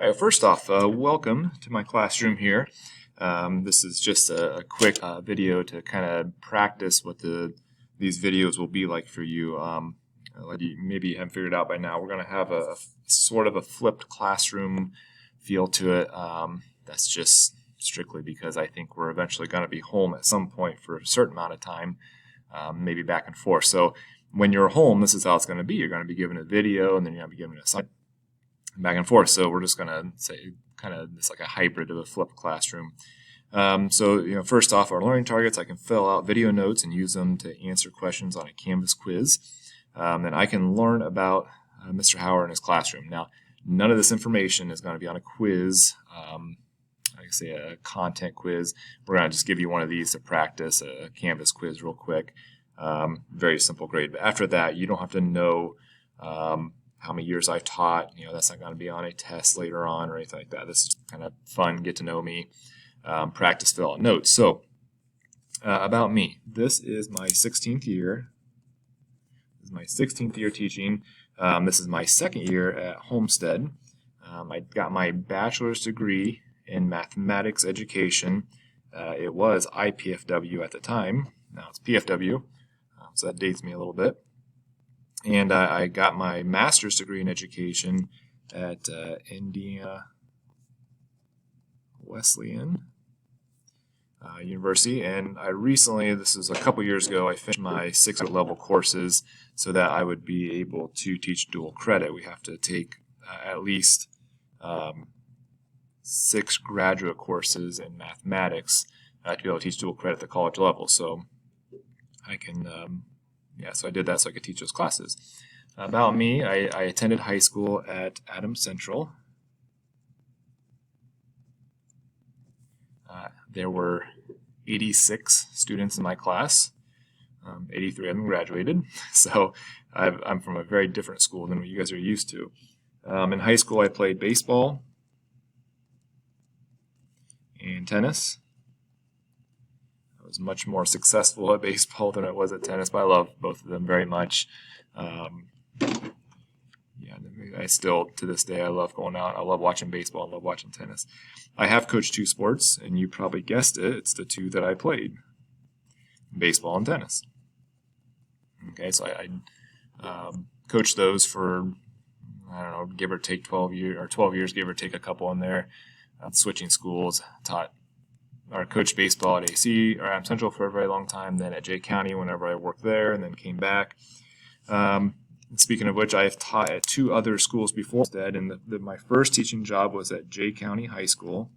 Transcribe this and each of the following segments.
All right, first off, welcome to my classroom here. This is just a quick video to kind of practice what these videos will be like for you. Like you maybe haven't figured out by now, we're going to have a sort of a flipped classroom feel to it. That's just strictly because I think we're eventually going to be home at some point for a certain amount of time, maybe back and forth. So when you're home, this is how it's going to be. You're going to be given a video, and then you're going to be given a assignment. Back and forth. So we're just going to say kind of it's like a hybrid of a flipped classroom. So first off, our learning targets, I can fill out video notes and use them to answer questions on a Canvas quiz. Then I can learn about Mr. Howard and his classroom. Now, none of this information is going to be on a quiz, like I say, a content quiz. We're going to just give you one of these to practice, a Canvas quiz real quick. Very simple grade. But after that, you don't have to know how many years I've taught. That's not going to be on a test later on or anything like that. This is kind of fun, get to know me, practice, fill out notes. So about me, this is my 16th year. This is my 16th year teaching. This is my second year at Homestead. I got my bachelor's degree in mathematics education. It was IPFW at the time. Now it's PFW, so that dates me a little bit. And I got my master's degree in education at Indiana Wesleyan University. And I recently, this was a couple years ago, I finished my 6th level courses so that I would be able to teach dual credit. We have to take at least 6 graduate courses in mathematics to be able to teach dual credit at the college level. So I can... so I did that so I could teach those classes. About me, I attended high school at Adams Central. There were 86 students in my class. 83 of them graduated. So I'm from a very different school than what you guys are used to. In high school, I played baseball and tennis. I was much more successful at baseball than I was at tennis, but I love both of them very much. I still, to this day, I love going out. I love watching baseball. I love watching tennis. I have coached 2 sports, and you probably guessed it. It's the 2 that I played, baseball and tennis. Okay, so I coached those for, I don't know, give or take 12 years, give or take a couple in there. Switching schools, coached baseball at AC or Adams Central for a very long time, then at Jay County whenever I worked there, and then came back. Speaking of which, I have taught at 2 other schools before instead, and my first teaching job was at Jay County High School.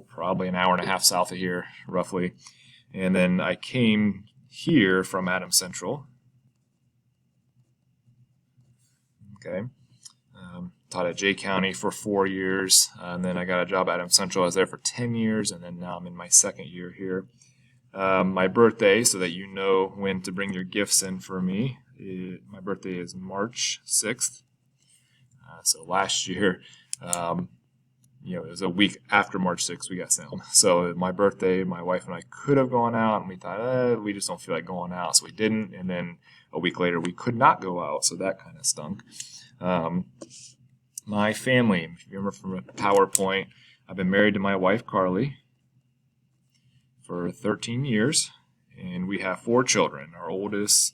Probably an hour and a half south of here, roughly. And then I came here from Adams Central. Okay. Taught at Jay County for 4 years, and then I got a job at Adams Central. I was there for 10 years, and then now I'm in my 2nd year here. My birthday, so that you know when to bring your gifts in for me, my birthday is March 6th. So last year, it was a week after March 6th we got sent home. So my birthday, my wife and I could have gone out, and we thought, we just don't feel like going out, so we didn't. And then a week later, we could not go out, so that kind of stunk. My family, if you remember from a PowerPoint, I've been married to my wife, Carly, for 13 years, and we have 4 children. Our oldest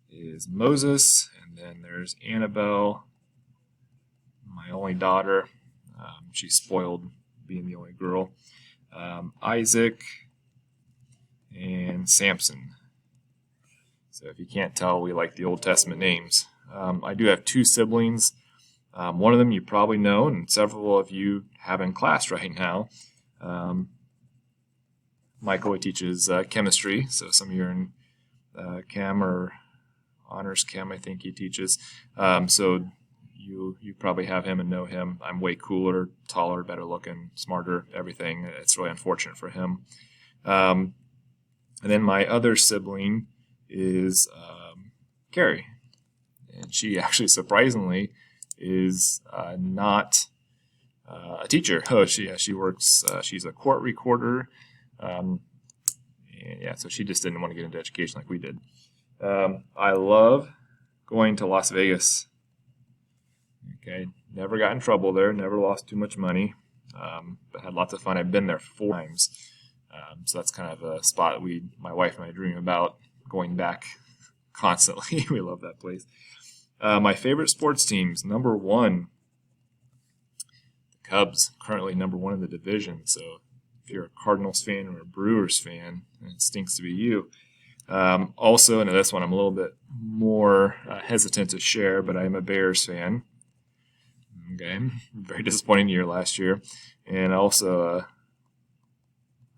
is Moses, and then there's Annabelle, my only daughter. She's spoiled being the only girl. Isaac, and Samson. So if you can't tell, we like the Old Testament names. I do have 2 siblings. One of them you probably know, and several of you have in class right now. Michael, he teaches chemistry, so some of you are in chem or honors chem, I think he teaches. So you probably have him and know him. I'm way cooler, taller, better looking, smarter, everything. It's really unfortunate for him. And then my other sibling is Carrie, and she actually surprisingly is not a teacher. She works. She's a court recorder. So she just didn't want to get into education like we did. I love going to Las Vegas. Okay, never got in trouble there, never lost too much money, but had lots of fun. I've been there 4 times, so that's kind of a spot my wife and I dream about going back constantly. We love that place. My favorite sports teams, number 1, the Cubs, currently number 1 in the division. So if you're a Cardinals fan or a Brewers fan, it stinks to be you. Also, and this one I'm a little bit more hesitant to share, but I'm a Bears fan. Okay, very disappointing year last year, and also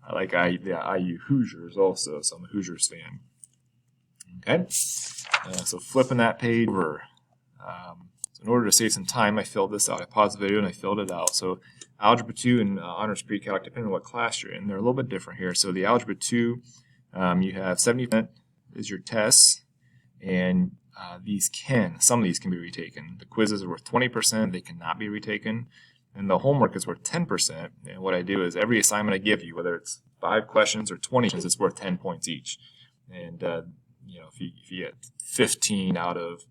I like the IU Hoosiers also, so I'm a Hoosiers fan. Okay, so flipping that page over. So in order to save some time, I filled this out. I paused the video and I filled it out. So Algebra 2 and Honors Pre-Calc, depending on what class you're in, they're a little bit different here. So the Algebra 2, you have 70% is your tests, and some of these can be retaken. The quizzes are worth 20%, they cannot be retaken, and the homework is worth 10%. And what I do is every assignment I give you, whether it's 5 questions or 20 questions, it's worth 10 points each. And if you get 15 out of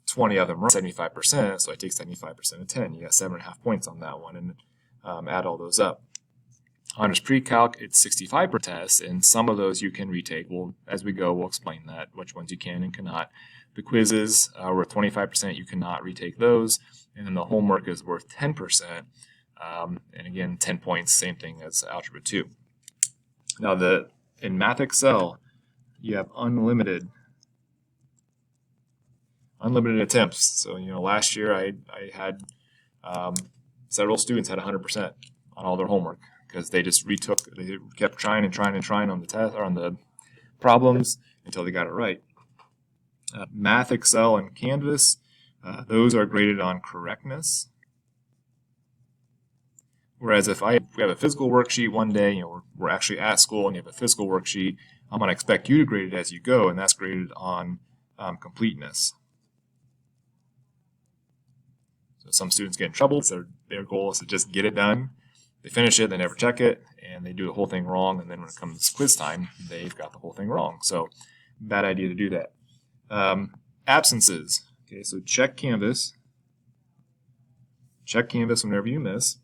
20 of them, 75%, so I take 75% of 10. You got 7.5 points on that one, and add all those up. Honors Pre-Calc, it's 65% tests, and some of those you can retake. As we go, we'll explain that, which ones you can and cannot. The quizzes are worth 25%, you cannot retake those, and then the homework is worth 10%, and again, 10 points, same thing as Algebra 2. Now, in Math Excel, you have unlimited attempts. So, last year I had several students had 100% on all their homework, because they kept trying on the test or on the problems until they got it right. Math Excel and Canvas, those are graded on correctness. Whereas if we have a physical worksheet one day, we're actually at school and you have a physical worksheet, I'm going to expect you to grade it as you go, and that's graded on completeness. So some students get in trouble, so their goal is to just get it done. They finish it, they never check it, and they do the whole thing wrong, and then when it comes to quiz time, they've got the whole thing wrong. So bad idea to do that. Absences. Okay, so check Canvas. Check Canvas whenever you miss.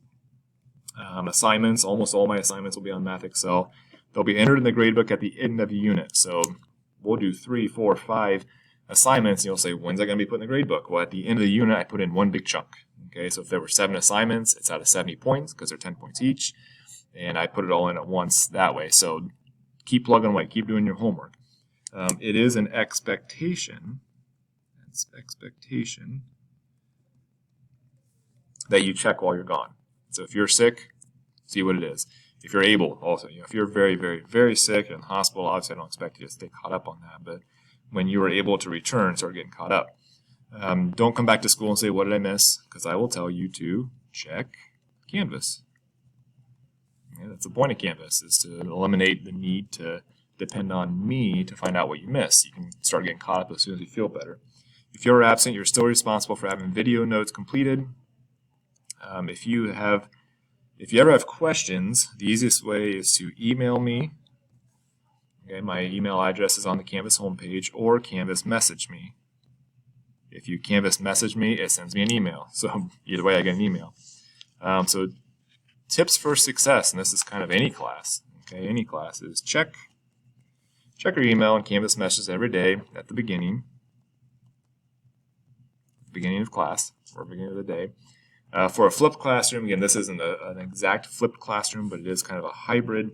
Assignments, almost all my assignments will be on Math Excel. They'll be entered in the gradebook at the end of the unit. So we'll do 3, 4, 5 assignments, and you'll say, when's that going to be put in the gradebook? Well, at the end of the unit, I put in one big chunk. Okay, so if there were 7 assignments, it's out of 70 points because they're 10 points each, and I put it all in at once that way. So keep plugging away, keep doing your homework. It is an expectation. It's expectation that you check while you're gone. So if you're sick, see what it is. If you're able, also, if you're very, very, very sick in the hospital, obviously I don't expect you to stay caught up on that, but when you are able to return, start getting caught up. Don't come back to school and say, what did I miss? Because I will tell you to check Canvas. Yeah, that's the point of Canvas, is to eliminate the need to depend on me to find out what you missed. You can start getting caught up as soon as you feel better. If you're absent, you're still responsible for having video notes completed. If you ever have questions, the easiest way is to email me. Okay, my email address is on the Canvas homepage, or Canvas message me. If you Canvas message me, it sends me an email. So either way, I get an email. So tips for success, and this is kind of any class. Okay, any class is check your email and Canvas messages every day at the beginning of class or beginning of the day. For a flipped classroom, again, this isn't an exact flipped classroom, but it is kind of a hybrid.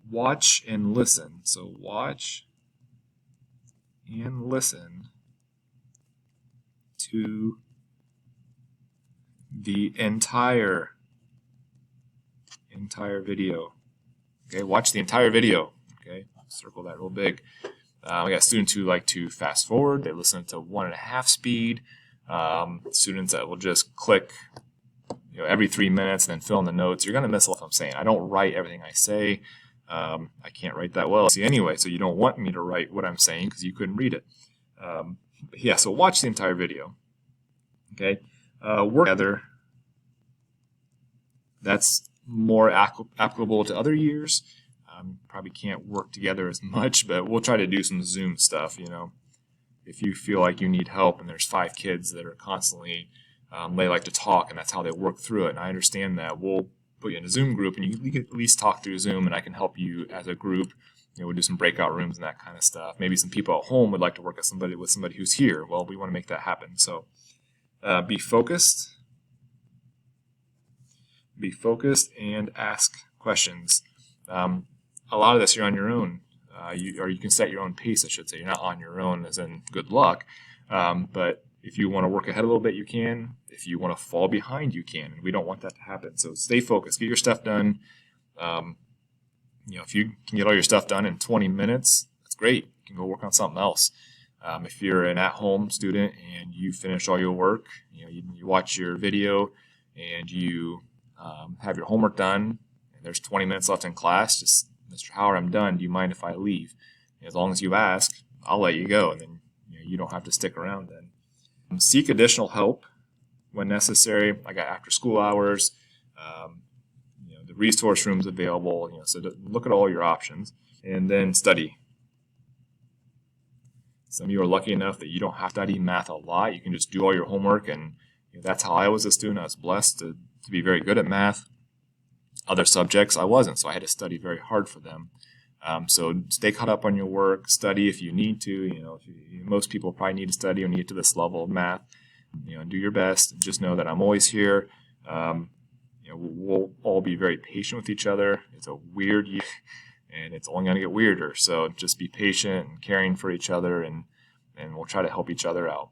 Watch and listen. So watch and listen to the entire video. Okay, watch the entire video. Okay, circle that real big. We got students who like to fast forward. They listen to 1.5 speed. Students that will just click every 3 minutes and then fill in the notes. You're going to miss what I'm saying. I don't write everything I say. I can't write that well anyway, so you don't want me to write what I'm saying because you couldn't read it. Yeah, so watch the entire video. Okay, work together. That's more applicable to other years. Probably can't work together as much, but we'll try to do some Zoom stuff, if you feel like you need help and there's 5 kids that are constantly, they like to talk and that's how they work through it. And I understand that. We'll put you in a Zoom group and you can at least talk through Zoom and I can help you as a group. We'll do some breakout rooms and that kind of stuff. Maybe some people at home would like to work with somebody who's here. Well, we want to make that happen. So be focused. Be focused and ask questions. A lot of this you're on your own. You can set your own pace, I should say. You're not on your own as in good luck. But if you want to work ahead a little bit, you can. If you want to fall behind, you can. And we don't want that to happen. So stay focused. Get your stuff done. If you can get all your stuff done in 20 minutes, that's great. You can go work on something else. If you're an at-home student and you finish all your work, you watch your video and you have your homework done, and there's 20 minutes left in class, just, Mr. Howard, I'm done. Do you mind if I leave? As long as you ask, I'll let you go, and then you don't have to stick around then. Seek additional help when necessary. I got after school hours. The resource room's available. So look at all your options, and then study. Some of you are lucky enough that you don't have to study math a lot. You can just do all your homework, and that's how I was a student. I was blessed to be very good at math. Other subjects I wasn't, so I had to study very hard for them. So stay caught up on your work, study if you need to. Most people probably need to study when you get to this level of math. Do your best. Just know that I'm always here. We'll all be very patient with each other. It's a weird year, and it's only going to get weirder. So just be patient and caring for each other, and we'll try to help each other out.